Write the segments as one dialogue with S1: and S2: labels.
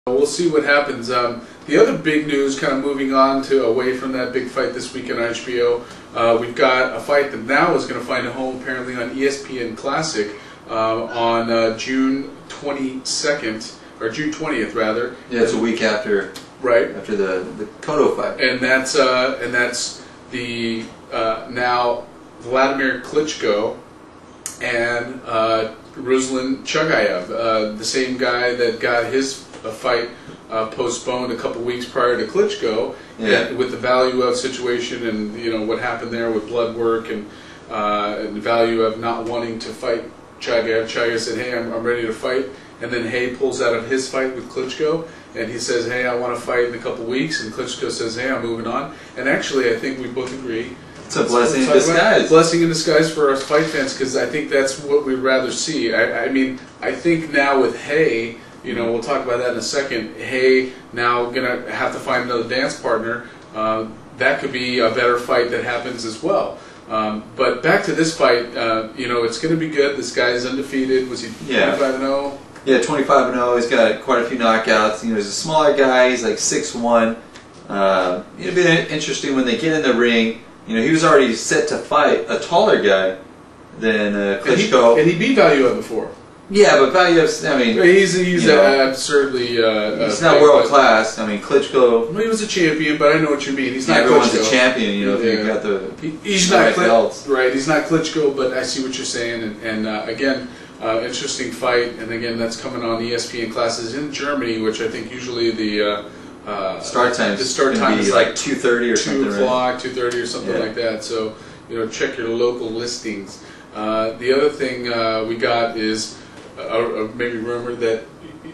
S1: We'll see what happens. The other big news, kind of moving on to away from that big fight this week on HBO, we've got a fight that now is going to find a home apparently on ESPN Classic on June 22nd, or June 20th rather.
S2: Yeah, it's a week after.
S1: Right.
S2: After the Cotto fight.
S1: And that's the now Vladimir Klitschko and Ruslan Chagaev, the same guy that got his fight postponed a couple weeks prior to Klitschko,
S2: yeah.
S1: With the value of situation and what happened there with blood work and the value of not wanting to fight Chagaev. Chagaev said, "Hey, I'm ready to fight," and then Haye pulls out of his fight with Klitschko. And he says, "Hey, I want to fight in a couple weeks." And Klitschko says, "Hey, I'm moving on." And actually, I think we both agree.
S2: It's a blessing in disguise.
S1: Blessing in disguise for us fight fans, because I think that's what we'd rather see. I mean, I think now with Haye, we'll talk about that in a second. Haye now gonna have to find another dance partner. That could be a better fight that happens as well. But back to this fight, it's going to be good. This guy is undefeated. Was he 25-0?
S2: Yeah, 25-0. He's got quite a few knockouts. He's a smaller guy. He's like 6'1". It'll be interesting when they get in the ring. He was already set to fight a taller guy than Klitschko.
S1: And he beat Valiev before.
S2: Yeah, but Valiev's, I mean...
S1: He's absurdly...
S2: he's not world class. I mean, Klitschko...
S1: Well, he was a champion, but I know what you mean. He's not
S2: everyone's
S1: Klitschko.
S2: A champion, if you've got the...
S1: He's not belts. Right, he's not Klitschko, but I see what you're saying. And again... interesting fight, and again, that's coming on ESPN classes in Germany, which I think usually the
S2: start time
S1: is
S2: like 2:30 or something.
S1: 2 o'clock, 2:30 or something like that. So check your local listings. The other thing we got is maybe rumor that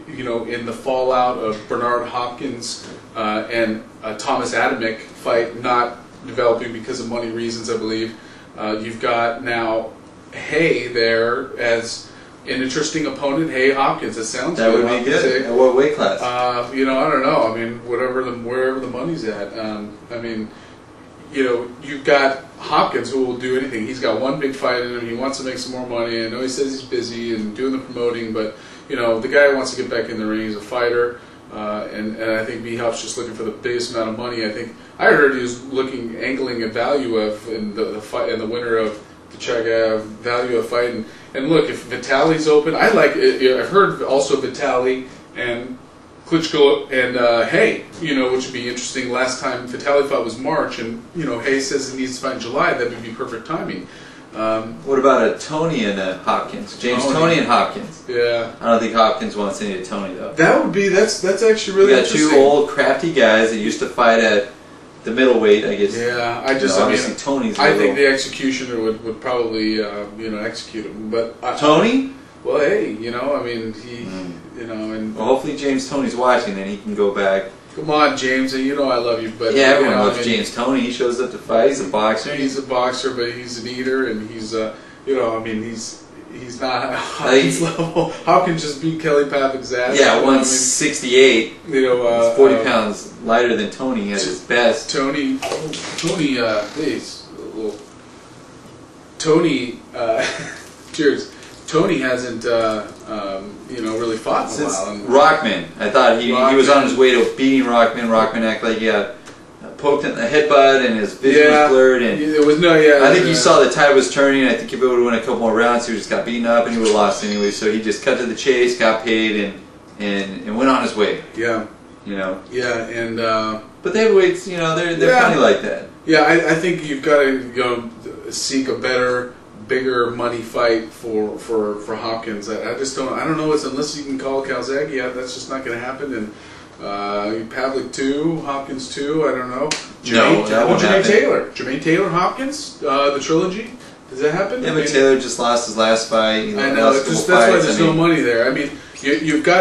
S1: in the fallout of Bernard Hopkins and Thomas Adamek fight not developing because of money reasons, I believe. You've got now Haye there as an interesting opponent. Haye Hopkins. That sounds
S2: that
S1: good.
S2: Would be good. At what weight class?
S1: I don't know. I mean, wherever the money's at. I mean, you've got Hopkins who will do anything. He's got one big fight in him. He wants to make some more money. I know he says he's busy and doing the promoting, but the guy wants to get back in the ring. He's a fighter, and I think B-Hop's just looking for the biggest amount of money. I heard he was angling at Valiev in the fight, and the winner of the Chagaev Valiev fight, and look, if Vitali's open, I like it. I've heard also Vitali and Klitschko and Haye, which would be interesting. Last time Vitali fought was March, and Haye says he needs to fight in July. That would be perfect timing.
S2: What about a Tony and a Hopkins? Tony and Hopkins.
S1: Yeah.
S2: I don't think Hopkins wants any of Tony though.
S1: That would be that's actually really interesting.
S2: You got two old crafty guys that used to fight at the middleweight, I guess.
S1: Yeah,
S2: obviously Tony's.
S1: I think the executioner would probably execute him, but
S2: Tony.
S1: Well, hey, I mean he, and
S2: well, hopefully James Tony's watching, then he can go back.
S1: Come on, James, and I love you, but
S2: yeah, everyone loves James Tony. He shows up to fight. He's a boxer.
S1: He's a boxer, but he's an eater, and he's he's not Hopkins level. Hopkins just beat Kelly Pavick's ass.
S2: Yeah, 168.
S1: He's
S2: 40 pounds lighter than Tony at his best.
S1: Tony, please, Tony, cheers. Tony hasn't, really fought in a
S2: while.
S1: And
S2: Rockman, I thought he was on his way to beating Rockman. Rockman acted like he got poked in the headbutt and his vision was blurred. And
S1: it was I
S2: think you saw the tide was turning. I think if it would have won a couple more rounds, he just got beaten up and he would have lost anyway. So he just cut to the chase, got paid, and went on his way.
S1: Yeah.
S2: Yeah,
S1: and
S2: but the heavyweights, they're funny like that.
S1: Yeah, I think you've got to seek a better, bigger money fight for Hopkins. I just don't. I don't know. Unless you can call Calzaghe, that's just not going to happen. And Pavlik 2, Hopkins 2. I don't know. Jermaine Taylor, Hopkins, the trilogy. Does that happen?
S2: Yeah, but Taylor just lost his last fight.
S1: I know. That's why there's no money there. I mean, you've got.